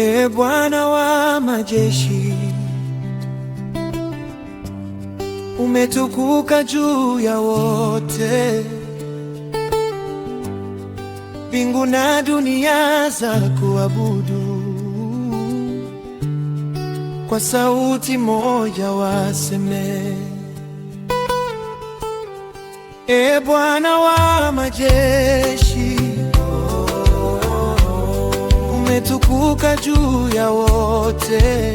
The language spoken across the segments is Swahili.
Ee Bwana wa majeshi, umetukuka juu ya wote. Mbingu na dunia za kuabudu, kwa sauti moja waseme, Ee Bwana wa majeshi, umetukuka juu ya wote.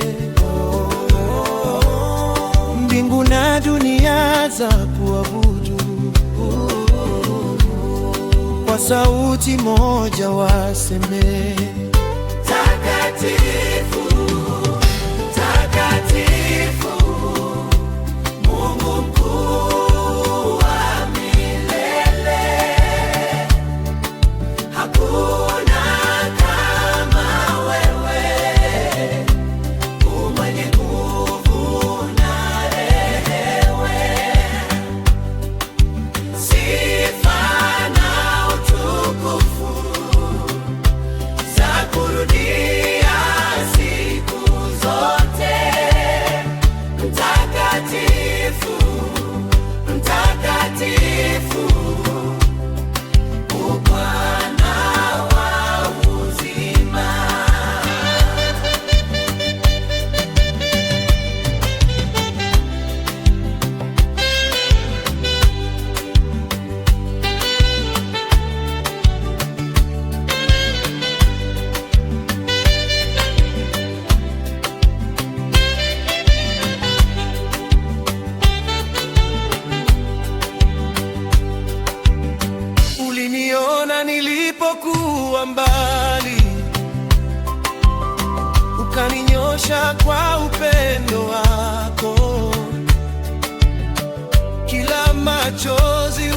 Mbingu na dunia za kuabudu, kwa sauti moja waseme, Takatifu, takatifu, Mungu mkuu wa milele. Hakuna kama wewe, mwenye nguvu na rehema. Sifa na utukufu za kurudia siku zote. Mtakatifu, mtakatifu, Bwana wa uzima. uliniona nilipokuwa mbali, ukaninyosha kwa upendo wako. Kila machozi